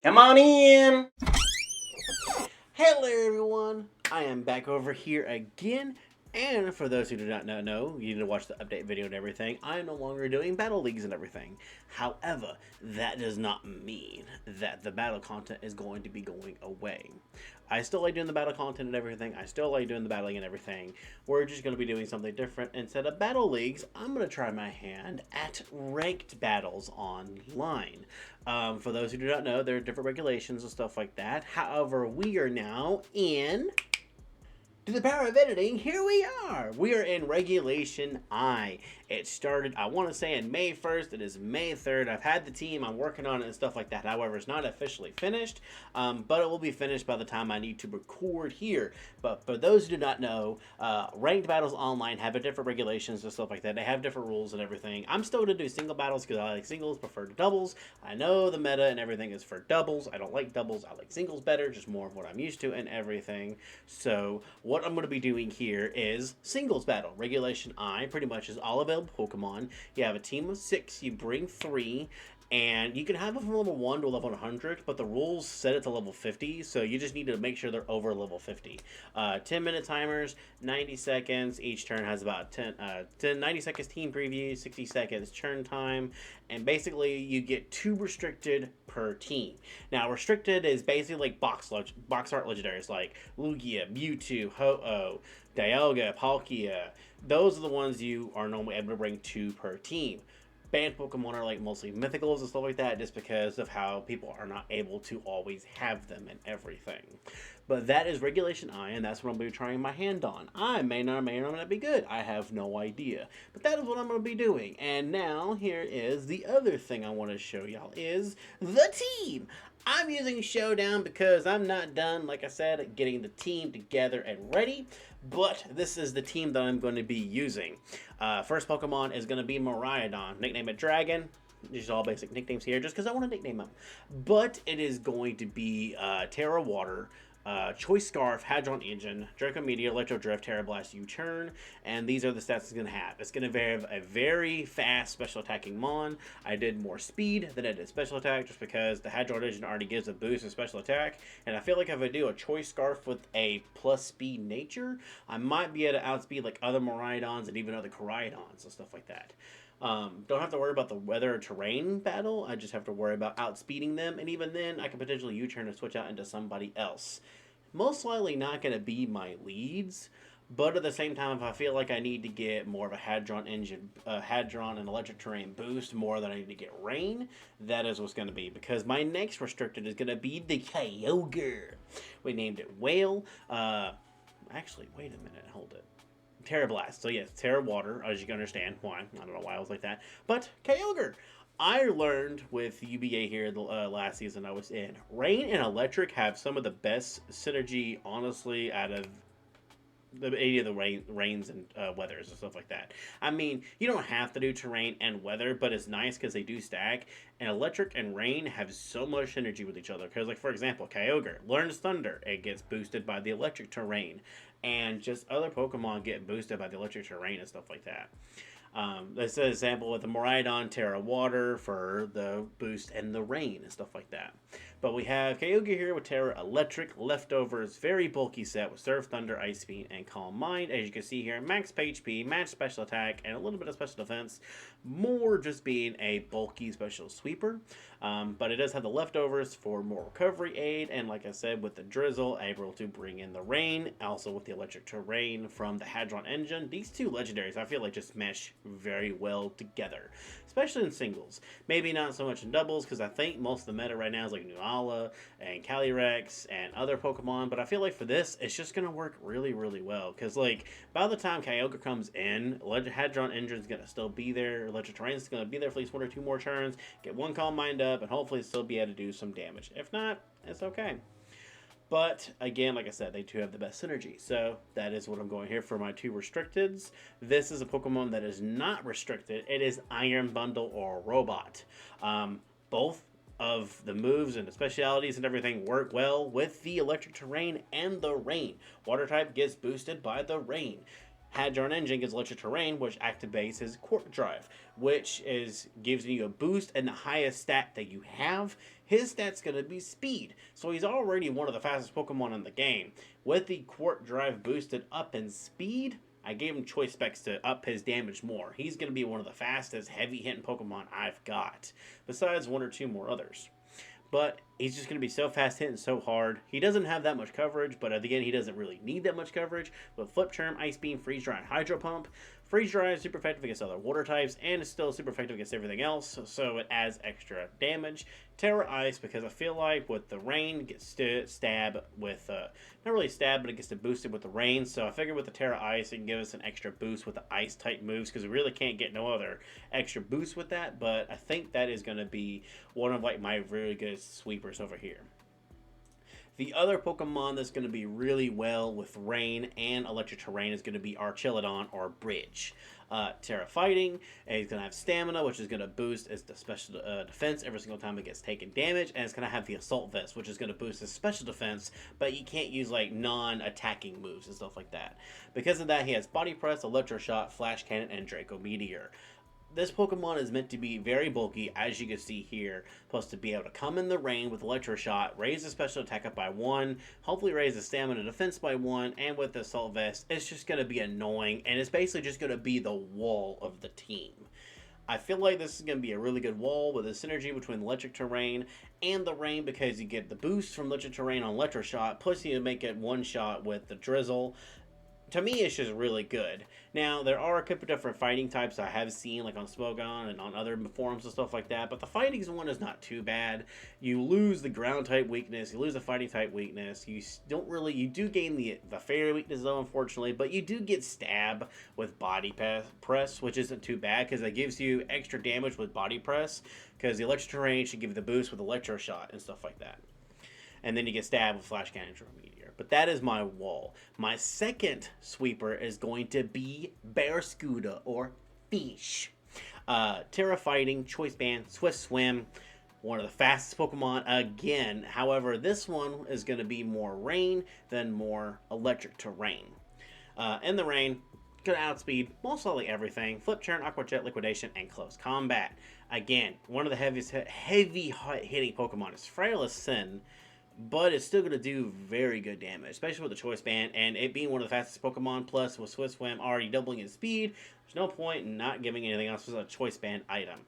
Come on in! Hello everyone, I am back over here again, and for those who do not know, you need to watch the update video and everything. I am no longer doing battle leagues and everything. However, that does not mean that the battle content is going to be going away. I still like doing the battle content and everything. I still like doing the battling and everything. We're just going to be doing something different. Instead of battle leagues, I'm going to try my hand at ranked battles online. For those who do not know, there are different regulations and stuff like that. However, we are now in... To the power of editing, here we are. We are in Regulation I. It started, I want to say, in May 1st. It is May 3rd. I've had the team. I'm working on it and stuff like that. However, it's not officially finished, but it will be finished by the time I need to record here. But for those who do not know, ranked battles online have a different regulations and stuff like that. They have different rules and everything. I'm still going to do single battles because I like singles, prefer to doubles. I know the meta and everything is for doubles. I don't like doubles. I like singles better, just more of what I'm used to and everything. So what I'm going to be doing here is singles battle. Regulation I pretty much is all available Pokemon. You have a team of 6, you bring 3, and you can have it from level 1 to level 100, but the rules set it to level 50, so you just need to make sure they're over level 50. 10-minute timers, 90 seconds. Each turn has about 90 seconds team preview, 60 seconds turn time, and basically you get 2 restricted per team. Now, restricted is basically like box art legendaries like Lugia, Mewtwo, Ho-Oh, Dialga, Palkia. Those are the ones you are normally able to bring 2 per team. Banned Pokemon are like mostly mythicals and stuff like that, just because of how people are not able to always have them and everything. But that is Regulation I, and that's what I'm going to be trying my hand on. I may or may not be good. I have no idea. But that is what I'm going to be doing. And now, here is the other thing I want to show y'all is the team. I'm using Showdown because I'm not done, like I said, getting the team together and ready. But this is the team that I'm going to be using. First Pokemon is going to be Miraidon. Nickname it Dragon. These are all basic nicknames here just because I want to nickname them. But it is going to be Terra Water, Choice Scarf, Hadron Engine, Draco Meteor, Electro Drift, Terra Blast, U-Turn, and these are the stats it's going to have. It's going to have a very fast special attacking Mon. I did more speed than I did special attack just because the Hadron Engine already gives a boost in special attack, and I feel like if I do a Choice Scarf with a plus speed nature, I might be able to outspeed like other Miraidons and even other Koraidons and stuff like that. Don't have to worry about the weather or terrain battle. I just have to worry about outspeeding them, and even then, I can potentially U-turn and switch out into somebody else. Most likely not going to be my leads, but at the same time, if I feel like I need to get more of a Hadron Engine, Hadron and Electric Terrain boost more than I need to get Rain, that is what's going to be, because my next restricted is going to be the Kyogre. We named it Whale. Actually, wait a minute, hold it. Terra Blast. So yes, Terra Water, as you can understand why. I don't know why I was like that. But Kyogre. I learned with UBA here the last season I was in. Rain and Electric have some of the best synergy, honestly, out of any of the rains and weathers and stuff like that. I mean, you don't have to do terrain and weather, but it's nice because they do stack. And electric and rain have so much synergy with each other. Because, like, for example, Kyogre learns Thunder. It gets boosted by the electric terrain. And just other Pokemon get boosted by the electric terrain and stuff like that. That's an example with the Miraidon, Terra Water for the boost and the rain and stuff like that. But we have Kyogre here with Terra Electric, Leftovers, very bulky set with Surf, Thunder, Ice Beam, and Calm Mind. As you can see here, max HP, max special attack, and a little bit of special defense. More just being a bulky special sweeper. But it does have the Leftovers for more recovery aid, and like I said, with the Drizzle, able to bring in the rain. Also with the Electric Terrain from the Hadron Engine. These two legendaries, I feel like, just mesh very well together, especially in singles. Maybe not so much in doubles, because I think most of the meta right now is like Nuala and Calyrex and other Pokemon, but I feel like for this, it's just going to work really, really well, because like by the time Kyogre comes in, Hadron Engine is going to still be there, Electric Terrain is going to be there for at least 1 or 2 more turns, get one Calm Mind up, and hopefully still be able to do some damage. If not, it's okay. But again, like I said, they do have the best synergy. So that is what I'm going here for my 2 restricteds. This is a Pokemon that is not restricted. It is Iron Bundle or Robot. Both of the moves and the specialities and everything work well with the electric terrain and the rain. Water type gets boosted by the rain. Hadron Engine gets Electric Terrain, which activates his Quark Drive, which gives you a boost in the highest stat that you have. His stat's going to be Speed, so he's already one of the fastest Pokemon in the game. With the Quark Drive boosted up in Speed, I gave him choice specs to up his damage more. He's going to be one of the fastest, heavy-hitting Pokemon I've got, besides one or two more others. But he's just going to be so fast hitting, so hard. He doesn't have that much coverage, but again, he doesn't really need that much coverage. With Flip Charm, Ice Beam, Freeze Dry, and Hydro Pump, Freeze Dry is super effective against other water types, and is still super effective against everything else, so it adds extra damage. Terra Ice, because I feel like with the rain, it gets to stab with, not really stab, but it gets to boost it with the rain, so I figured with the Terra Ice, it can give us an extra boost with the Ice type moves, because we really can't get no other extra boost with that, but I think that is going to be one of like my really good sweepers over here. The other Pokemon that's going to be really well with Rain and Electric Terrain is going to be Archilodon or Bridge. Terra Fighting, and he's going to have Stamina, which is going to boost his special defense every single time it gets taken damage, and it's going to have the Assault Vest, which is going to boost his special defense, but you can't use like non-attacking moves and stuff like that. Because of that, he has Body Press, Electro Shot, Flash Cannon, and Draco Meteor. This Pokemon is meant to be very bulky, as you can see here. Supposed to be able to come in the rain with Electro Shot, raise the special attack up by 1, hopefully raise the stamina defense by 1, and with the Assault Vest, it's just going to be annoying, and it's basically just going to be the wall of the team. I feel like this is going to be a really good wall with a synergy between Electric Terrain and the Rain, because you get the boost from Electric Terrain on Electro Shot, plus you make it one shot with the Drizzle. To me, it's just really good. Now, there are a couple different fighting types I have seen, like on Smogon and on other forums and stuff like that, but the fighting one is not too bad. You lose the ground type weakness, you lose the fighting type weakness, you do gain the fairy weakness though, unfortunately, but you do get stab with body press, which isn't too bad, because it gives you extra damage with body press, because the Electric Terrain should give you the boost with Electro Shot and stuff like that. And then you get stabbed with Flash Cannon and Meteor. But that is my wall. My second sweeper is going to be Barraskewda or Fish. Terra Fighting, Choice Band, Swift Swim. One of the fastest Pokemon again. However, this one is going to be more Rain than more Electric Terrain. In the Rain, going to outspeed most likely everything. Flip Churn, Aqua Jet, Liquidation, and Close Combat. Again, one of the heavy hitting Pokemon is Frail as Sin, but it's still going to do very good damage, especially with the Choice Band, and it being one of the fastest Pokemon, plus with Swift Swim already doubling its speed, there's no point in not giving anything else as a Choice Band item.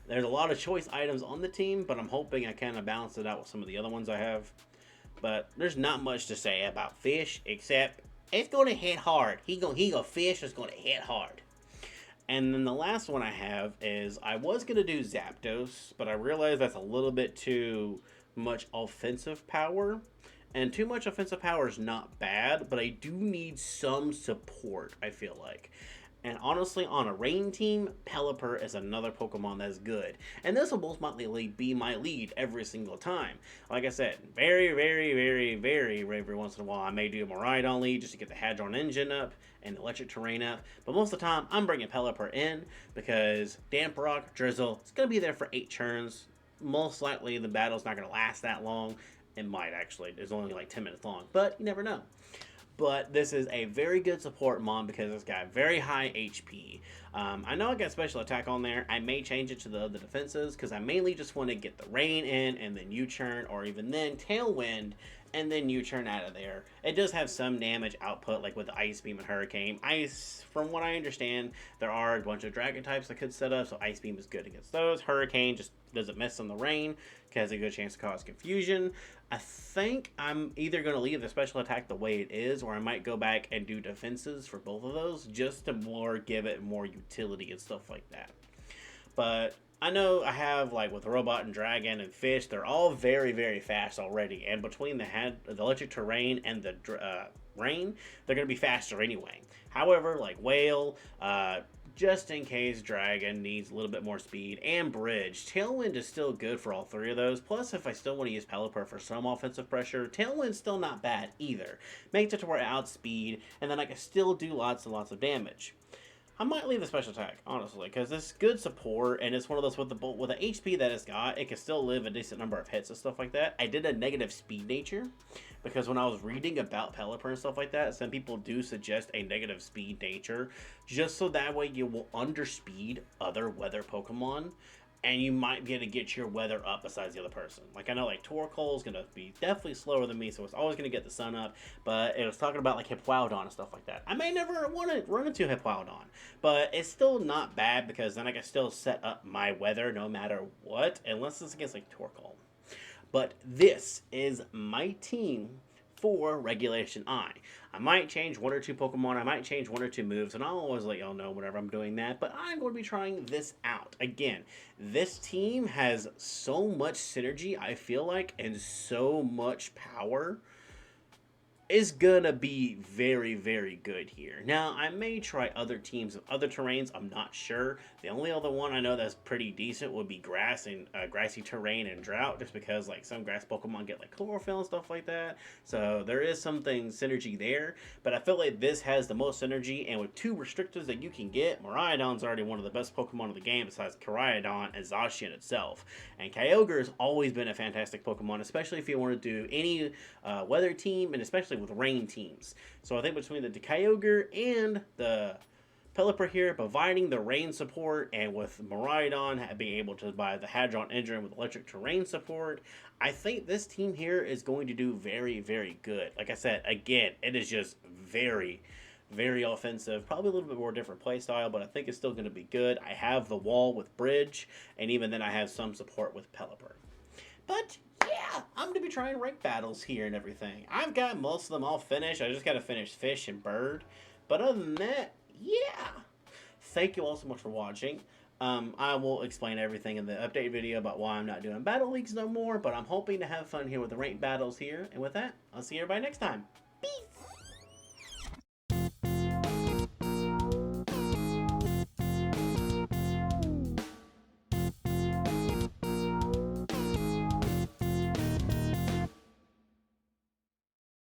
There's a lot of choice items on the team, but I'm hoping I kind of balance it out with some of the other ones I have. But there's not much to say about Fish, except it's going to hit hard. He go Fish is going to hit hard. And then the last one I have is, I was going to do Zapdos, but I realized that's a little bit too much offensive power, and too much offensive power is not bad, but I do need some support, I feel like. And honestly, on a Rain team, Pelipper is another Pokemon that's good, and this will most likely be my lead every single time. Like I said, very once in a while I may do a Miraidon lead just to get the Hadron Engine up and Electric Terrain up, but most of the time I'm bringing Pelipper in because Damp Rock, Drizzle, it's going to be there for 8 turns. Most likely the battle's not going to last that long. It might actually. It's only like 10 minutes long, but you never know. But this is a very good support mon because it's got very high HP. I know I got special attack on there. I may change it to the other defenses because I mainly just want to get the Rain in and then U-turn, or even then Tailwind and then U-turn out of there. It does have some damage output, like with the Ice Beam and Hurricane. Ice, from what I understand, there are a bunch of Dragon types that could set up, so Ice Beam is good against those. Hurricane just doesn't miss on the Rain, because a good chance to cause confusion. I think I'm either going to leave the special attack the way it is, or I might go back and do defenses for both of those, just to give it more utility and stuff like that. But I know I have, like, with Robot and Dragon and Fish, they're all very fast already. And between the Electric Terrain and the Rain, they're going to be faster anyway. However, like Whale, just in case Dragon needs a little bit more speed, and Bridge, Tailwind is still good for all 3 of those. Plus, if I still want to use Pelipper for some offensive pressure, Tailwind's still not bad either. Makes it to where I outspeed, and then I can still do lots and lots of damage. I might leave the special attack, honestly, because it's good support, and it's one of those with the HP that it's got, it can still live a decent number of hits and stuff like that. I did a negative speed nature, because when I was reading about Pelipper and stuff like that, some people do suggest a negative speed nature, just so that way you will underspeed other weather Pokemon, and you might be able to get your weather up besides the other person. Like, I know, like, Torkoal is going to be definitely slower than me, so it's always going to get the sun up, but it was talking about, like, Hippowdon and stuff like that. I may never want to run into Hippowdon, but it's still not bad, because then I can still set up my weather no matter what, unless it's against, like, Torkoal. But this is my team for Regulation I. I might change one or two Pokemon, I might change one or two moves, and I'll always let y'all know whenever I'm doing that, but I'm going to be trying this out. Again, this team has so much synergy, I feel like, and so much power, is gonna be very, very good here. Now, I may try other teams of other terrains. I'm not sure. The only other one I know that's pretty decent would be grass and grassy terrain and drought, just because like some grass Pokemon get like chlorophyll and stuff like that. So there is something synergy there. But I feel like this has the most synergy, and with two restrictors that you can get, Miraidon's already one of the best Pokemon of the game besides Koraidon and Zacian itself. And Kyogre has always been a fantastic Pokemon, especially if you want to do any weather team, and especially with rain teams. So I think between the Kyogre and the Pelipper here providing the rain support, and with Miraidon being able to buy the Hadron engine with electric terrain support, I think this team here is going to do very, very good. Like I said, again, it is just very, very offensive. Probably a little bit more different playstyle, but I think it's still going to be good. I have the wall with Bridge, and even then I have some support with Pelipper. But yeah, I'm going to be trying rank battles here and everything. I've got most of them all finished. I just got to finish Fish and Bird. But other than that, yeah. Thank you all so much for watching. I will explain everything in the update video about why I'm not doing battle leagues no more. But I'm hoping to have fun here with the ranked battles here. And with that, I'll see everybody next time.